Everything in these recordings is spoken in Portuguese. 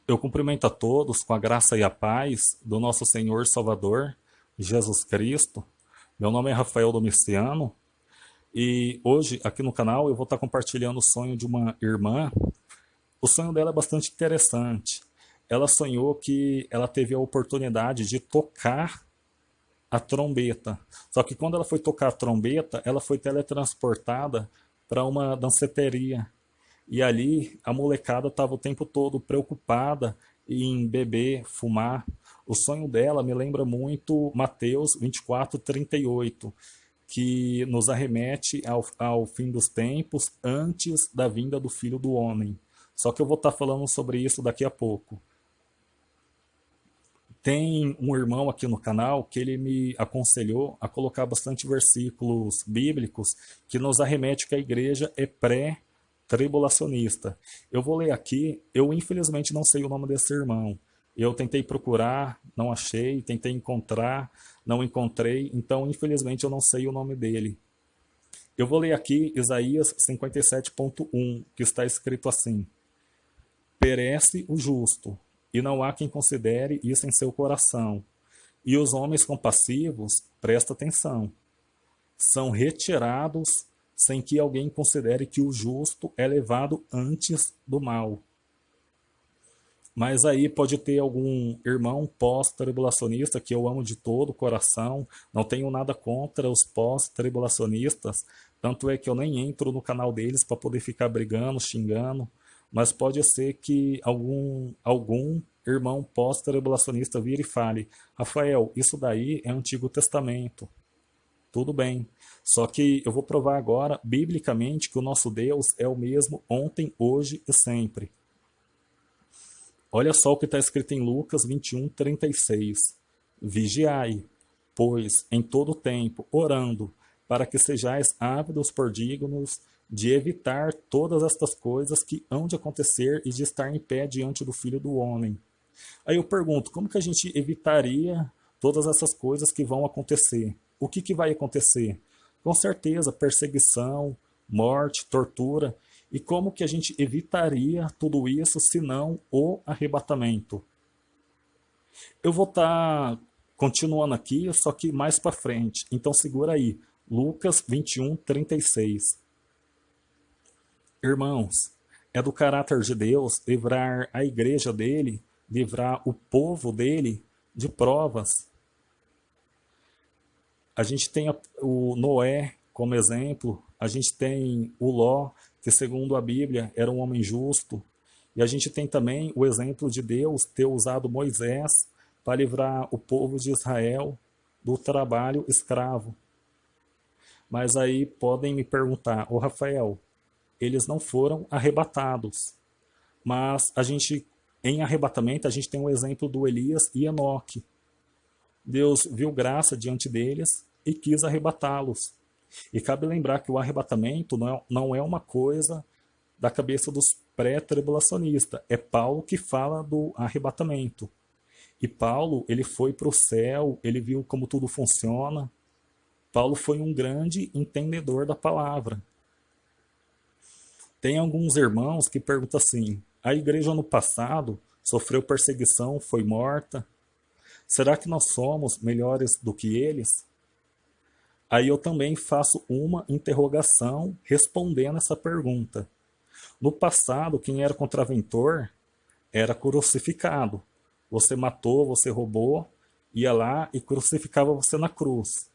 Eu cumprimento a todos com a graça e a paz do nosso Senhor e Salvador, Jesus Cristo. Meu nome é Rafael Domiciano e hoje aqui no canal eu vou estar compartilhando o sonho de uma irmã. O sonho dela é bastante interessante. Ela sonhou que ela teve a oportunidade de tocar a trombeta. Só que quando ela foi tocar a trombeta, ela foi teletransportada para uma danceteria. E ali a molecada estava o tempo todo preocupada em beber, fumar. O sonho dela me lembra muito Mateus 24:38, que nos arremete ao fim dos tempos antes da vinda do Filho do Homem. Só que eu vou estar falando sobre isso daqui a pouco. Tem um irmão aqui no canal que ele me aconselhou a colocar bastante versículos bíblicos que nos arremete que a igreja é pré-tribulacionista. Eu vou ler aqui, eu infelizmente não sei o nome desse irmão. Eu tentei procurar, não achei, tentei encontrar, não encontrei, então infelizmente eu não sei o nome dele. Eu vou ler aqui Isaías 57:1, que está escrito assim: Perece o justo, e não há quem considere isso em seu coração. E os homens compassivos, presta atenção, são retirados sem que alguém considere que o justo é levado antes do mal. Mas aí pode ter algum irmão pós-tribulacionista que eu amo de todo o coração, não tenho nada contra os pós-tribulacionistas, tanto é que eu nem entro no canal deles para poder ficar brigando, xingando, mas pode ser que algum irmão pós-tribulacionista vire e fale: Rafael, isso daí é Antigo Testamento. Tudo bem. Só que eu vou provar agora, biblicamente, que o nosso Deus é o mesmo ontem, hoje e sempre. Olha só o que está escrito em Lucas 21:36. Vigiai, pois, em todo tempo, orando, para que sejais ávidos por dignos de evitar todas estas coisas que hão de acontecer e de estar em pé diante do Filho do Homem. Aí eu pergunto, como que a gente evitaria todas essas coisas que vão acontecer? O que, que vai acontecer? Com certeza, perseguição, morte, tortura. E como que a gente evitaria tudo isso se não o arrebatamento? Eu vou estar continuando aqui, só que mais para frente. Então segura aí. Lucas 21:36. Irmãos, é do caráter de Deus livrar a igreja dele, livrar o povo dele de provas. A gente tem o Noé como exemplo, a gente tem o Ló, que segundo a Bíblia era um homem justo, e a gente tem também o exemplo de Deus ter usado Moisés para livrar o povo de Israel do trabalho escravo. Mas aí podem me perguntar: ô Rafael, eles não foram arrebatados, mas a gente, em arrebatamento, a gente tem o exemplo do Elias e Enoque. Deus viu graça diante deles e quis arrebatá-los. E cabe lembrar que o arrebatamento não é uma coisa da cabeça dos pré-tribulacionistas. É Paulo que fala do arrebatamento. E Paulo, ele foi para o céu, ele viu como tudo funciona. Paulo foi um grande entendedor da palavra. Tem alguns irmãos que perguntam assim: a igreja no passado sofreu perseguição, foi morta. Será que nós somos melhores do que eles? Aí eu também faço uma interrogação respondendo essa pergunta. No passado, quem era contraventor era crucificado. Você matou, você roubou, ia lá e crucificava você na cruz.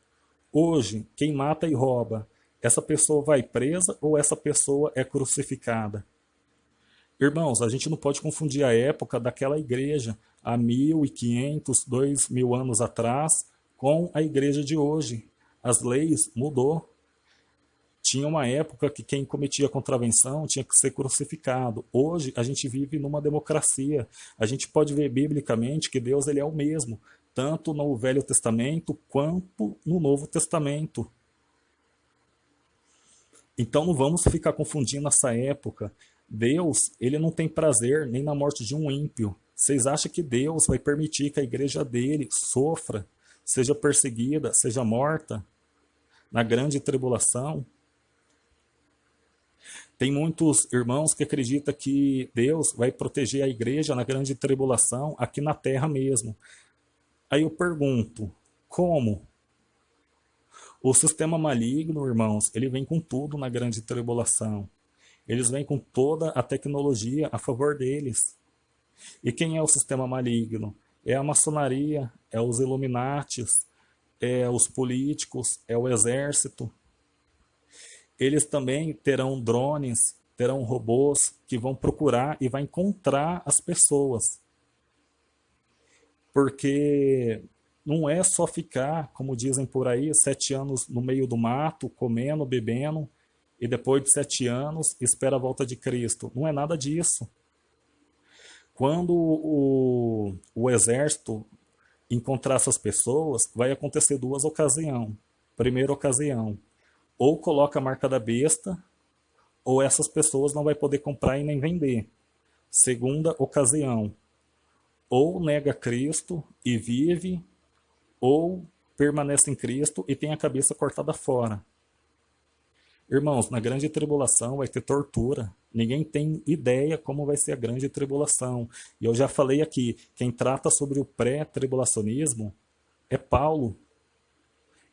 Hoje, quem mata e rouba, essa pessoa vai presa ou essa pessoa é crucificada? Irmãos, a gente não pode confundir a época daquela igreja há 1500, 2000 anos atrás com a igreja de hoje. As leis mudou. Tinha uma época que quem cometia contravenção tinha que ser crucificado. Hoje a gente vive numa democracia. A gente pode ver biblicamente que Deus ele é o mesmo, tanto no Velho Testamento quanto no Novo Testamento. Então não vamos ficar confundindo essa época. Deus, ele não tem prazer nem na morte de um ímpio. Vocês acham que Deus vai permitir que a igreja dele sofra, seja perseguida, seja morta na grande tribulação? Tem muitos irmãos que acreditam que Deus vai proteger a igreja na grande tribulação aqui na terra mesmo. Aí eu pergunto, como? O sistema maligno, irmãos, ele vem com tudo na grande tribulação. Eles vêm com toda a tecnologia a favor deles. E quem é o sistema maligno? É a maçonaria, é os Illuminatis, é os políticos, é o exército. Eles também terão drones, terão robôs que vão procurar e vai encontrar as pessoas. Porque não é só ficar, como dizem por aí, 7 anos no meio do mato, comendo, bebendo, e depois de 7 anos espera a volta de Cristo. Não é nada disso. Quando o exército encontrar essas pessoas, vai acontecer 2 ocasiões. Primeira ocasião, ou coloca a marca da besta, ou essas pessoas não vai poder comprar e nem vender. Segunda ocasião, ou nega Cristo e vive, ou permanece em Cristo e tem a cabeça cortada fora. Irmãos, na grande tribulação vai ter tortura. Ninguém tem ideia como vai ser a grande tribulação. E eu já falei aqui, quem trata sobre o pré-tribulacionismo é Paulo.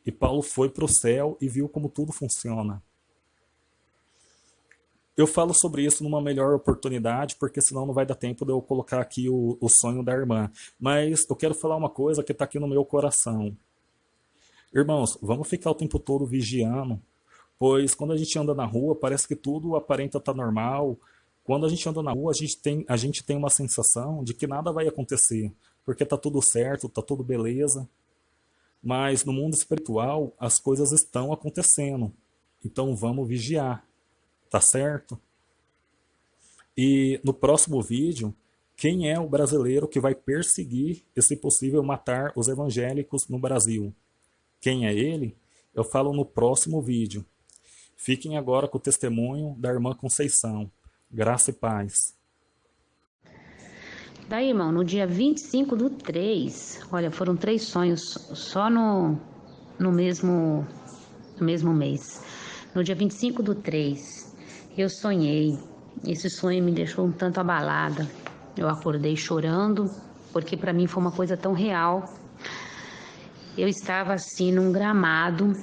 E Paulo foi para o céu e viu como tudo funciona. Eu falo sobre isso numa melhor oportunidade, porque senão não vai dar tempo de eu colocar aqui o sonho da irmã. Mas eu quero falar uma coisa que está aqui no meu coração. Irmãos, vamos ficar o tempo todo vigiando, pois quando a gente anda na rua, parece que tudo aparenta estar normal. Quando a gente anda na rua, a gente tem uma sensação de que nada vai acontecer, porque está tudo certo, está tudo beleza. Mas no mundo espiritual, as coisas estão acontecendo. Então vamos vigiar, tá certo? E no próximo vídeo, quem é o brasileiro que vai perseguir e, se possível, matar os evangélicos no Brasil? Quem é ele? Eu falo no próximo vídeo. Fiquem agora com o testemunho da irmã Conceição. Graça e paz. Daí, irmão, no dia 25/3, olha, foram 3 sonhos só no mesmo mês. No dia 25/3, eu sonhei. Esse sonho me deixou um tanto abalada. Eu acordei chorando, porque para mim foi uma coisa tão real. Eu estava assim num gramado,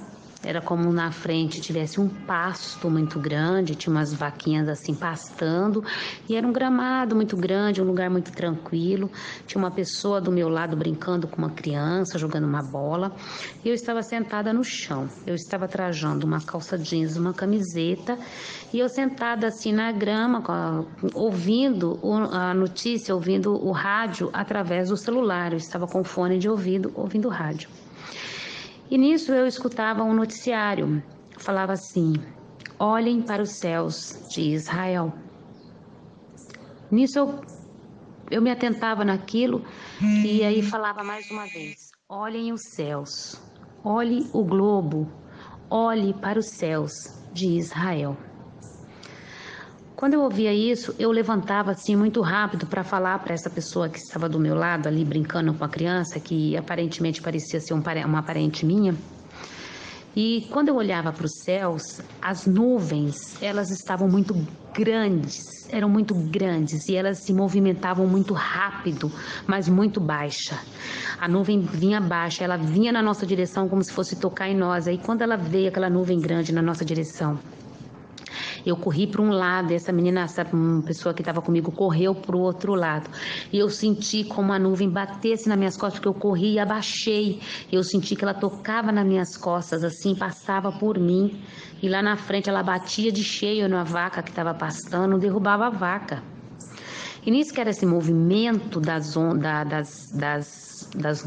era como na frente tivesse um pasto muito grande, tinha umas vaquinhas assim pastando, e era um gramado muito grande, um lugar muito tranquilo. Tinha uma pessoa do meu lado brincando com uma criança, jogando uma bola, e eu estava sentada no chão. Eu estava trajando uma calça jeans, uma camiseta, e eu sentada assim na grama, ouvindo a notícia, ouvindo o rádio através do celular. Eu estava com fone de ouvido, ouvindo o rádio. E nisso eu escutava um noticiário, falava assim: olhem para os céus de Israel. Nisso eu me atentava naquilo e aí falava mais uma vez: olhem os céus, olhe o globo, olhe para os céus de Israel. Quando eu ouvia isso, eu levantava assim muito rápido para falar para essa pessoa que estava do meu lado ali brincando com a criança, que aparentemente parecia ser uma parente minha. E quando eu olhava para os céus, as nuvens, elas estavam muito grandes, eram muito grandes e elas se movimentavam muito rápido, mas muito baixa. A nuvem vinha baixa, ela vinha na nossa direção como se fosse tocar em nós. Aí quando ela veio, aquela nuvem grande na nossa direção, eu corri para um lado, essa menina, essa pessoa que estava comigo, correu para o outro lado. E eu senti como a nuvem batesse nas minhas costas, porque eu corri e abaixei. Eu senti que ela tocava nas minhas costas, assim, passava por mim. E lá na frente ela batia de cheio na vaca que estava pastando, derrubava a vaca. E nisso que era esse movimento das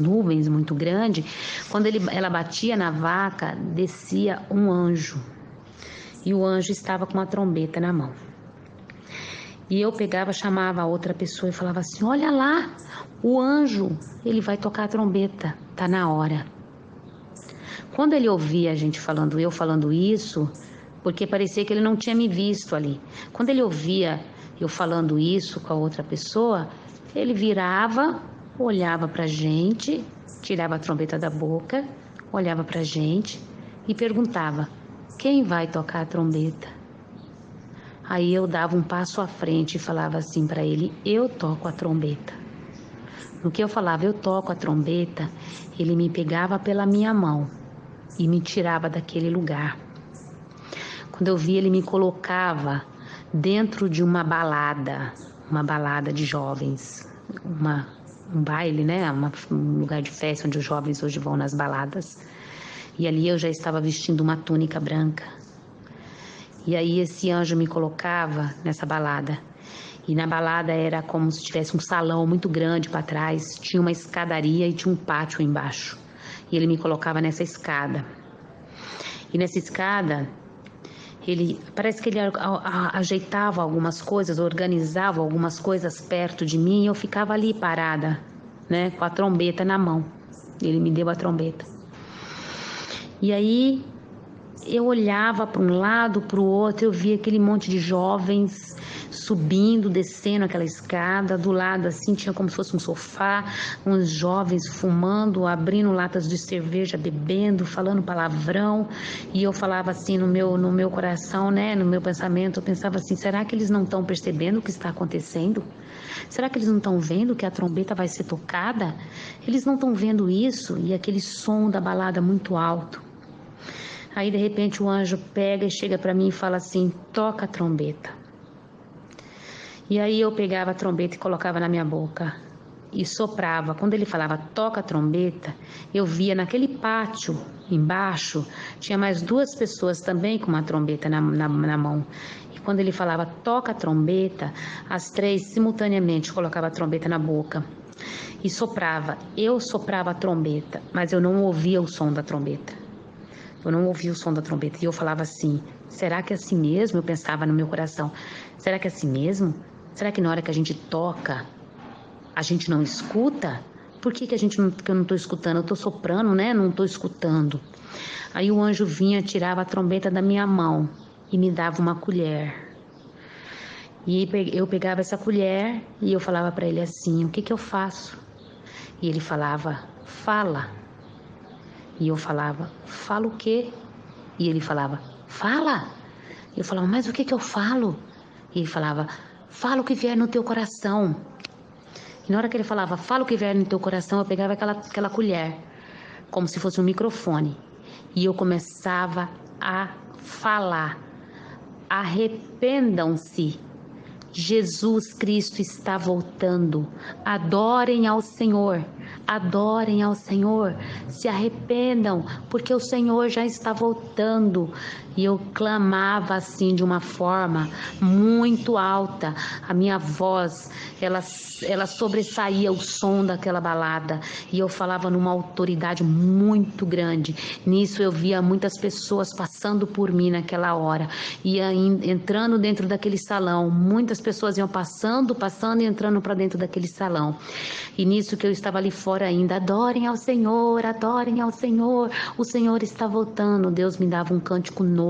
nuvens muito grande, quando ela batia na vaca, descia um anjo. E o anjo estava com uma trombeta na mão. E eu pegava, chamava a outra pessoa e falava assim: olha lá, o anjo, ele vai tocar a trombeta, tá na hora. Quando ele ouvia a gente falando, eu falando isso, porque parecia que ele não tinha me visto ali. Quando ele ouvia eu falando isso com a outra pessoa, ele virava, olhava pra gente, tirava a trombeta da boca, olhava pra gente e perguntava: quem vai tocar a trombeta? Aí eu dava um passo à frente e falava assim para ele: eu toco a trombeta. No que eu falava, eu toco a trombeta, ele me pegava pela minha mão e me tirava daquele lugar. Quando eu vi, ele me colocava dentro de uma balada de jovens, um baile, né? Um lugar de festa onde os jovens hoje vão nas baladas. E ali eu já estava vestindo uma túnica branca. E aí esse anjo me colocava nessa balada. E na balada era como se tivesse um salão muito grande para trás, tinha uma escadaria e tinha um pátio embaixo. E ele me colocava nessa escada. E nessa escada, parece que ele ajeitava algumas coisas, organizava algumas coisas perto de mim, e eu ficava ali parada, né, com a trombeta na mão. Ele me deu a trombeta. E aí eu olhava para um lado, para o outro, eu via aquele monte de jovens subindo, descendo aquela escada. Do lado assim tinha como se fosse um sofá, uns jovens fumando, abrindo latas de cerveja, bebendo, falando palavrão. E eu falava assim no meu coração, né, no meu pensamento, eu pensava assim: será que eles não estão percebendo o que está acontecendo? Será que eles não estão vendo que a trombeta vai ser tocada? Eles não estão vendo isso? E aquele som da balada muito alto. Aí de repente o anjo pega e chega para mim e fala assim: toca a trombeta. E aí eu pegava a trombeta e colocava na minha boca e soprava. Quando ele falava toca a trombeta, eu via naquele pátio embaixo, tinha mais 2 pessoas também com uma trombeta na mão. E quando ele falava toca a trombeta, as 3 simultaneamente colocavam a trombeta na boca e soprava. Eu soprava a trombeta, mas eu não ouvia o som da trombeta. Eu não ouvia o som da trombeta. E eu falava assim: será que é assim mesmo? Eu pensava no meu coração: será que é assim mesmo? Será que na hora que a gente toca, a gente não escuta? Por que eu não estou escutando? Eu estou soprando, né? Não estou escutando. Aí o anjo vinha, tirava a trombeta da minha mão e me dava uma colher. E eu pegava essa colher e eu falava para ele assim: o que eu faço? E ele falava: fala. E eu falava: fala o quê? E ele falava: fala. E eu falava: mas o que eu falo? E ele falava: fala o que vier no teu coração. E na hora que ele falava: fala o que vier no teu coração, eu pegava aquela colher, como se fosse um microfone. E eu começava a falar: arrependam-se. Jesus Cristo está voltando. Adorem ao Senhor. Adorem ao Senhor. Se arrependam, porque o Senhor já está voltando. E eu clamava assim de uma forma muito alta. A minha voz, ela sobressaía o som daquela balada. E eu falava numa autoridade muito grande. Nisso eu via muitas pessoas passando por mim naquela hora. E entrando dentro daquele salão. Muitas pessoas iam passando e entrando para dentro daquele salão. E nisso que eu estava ali fora ainda: adorem ao Senhor, o Senhor está voltando. Deus me dava um cântico novo.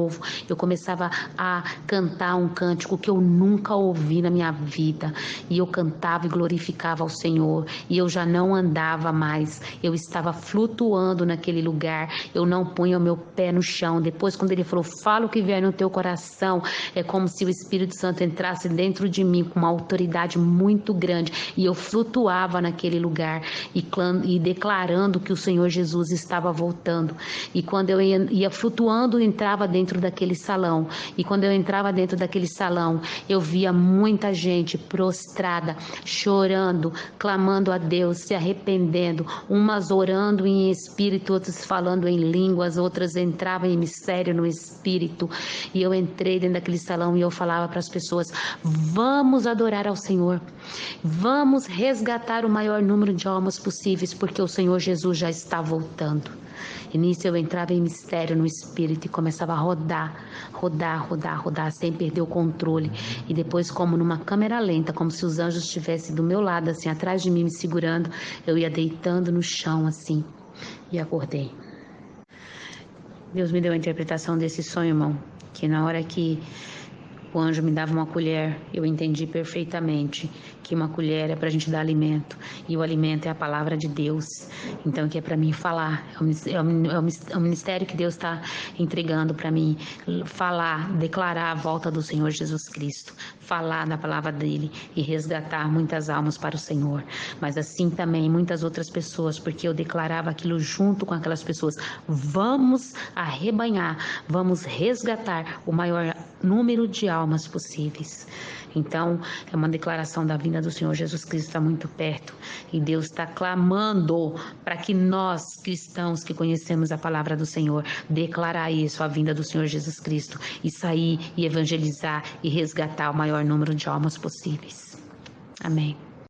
Eu começava a cantar um cântico que eu nunca ouvi na minha vida. E eu cantava e glorificava ao Senhor. E eu já não andava mais. Eu estava flutuando naquele lugar. Eu não punha o meu pé no chão. Depois, quando ele falou: fala o que vier no teu coração, é como se o Espírito Santo entrasse dentro de mim com uma autoridade muito grande. E eu flutuava naquele lugar e declarando que o Senhor Jesus estava voltando. E quando eu ia flutuando, entrava dentro daquele salão. E quando eu entrava dentro daquele salão, eu via muita gente prostrada, chorando, clamando a Deus, se arrependendo, umas orando em espírito, outras falando em línguas, outras entravam em mistério no espírito. E eu entrei dentro daquele salão e eu falava para as pessoas: vamos adorar ao Senhor, vamos resgatar o maior número de almas possíveis, porque o Senhor Jesus já está voltando. E nisso eu entrava em mistério no espírito e começava a rodar, sem perder o controle. E depois, como numa câmera lenta, como se os anjos estivessem do meu lado, assim, atrás de mim, me segurando, eu ia deitando no chão, assim, e acordei. Deus me deu a interpretação desse sonho, irmão, que na hora que O anjo me dava uma colher, eu entendi perfeitamente que uma colher é para a gente dar alimento, e o alimento é a palavra de Deus, então que é para mim falar, é o ministério que Deus está entregando para mim, falar, declarar a volta do Senhor Jesus Cristo, falar da palavra dele e resgatar muitas almas para o Senhor, mas assim também muitas outras pessoas, porque eu declarava aquilo junto com aquelas pessoas, vamos arrebanhar, vamos resgatar o maior número de almas possíveis. Então, é uma declaração da vinda do Senhor Jesus Cristo, está muito perto, e Deus está clamando para que nós, cristãos que conhecemos a palavra do Senhor, declarar isso, a vinda do Senhor Jesus Cristo, e sair e evangelizar e resgatar o maior número de almas possíveis. Amém.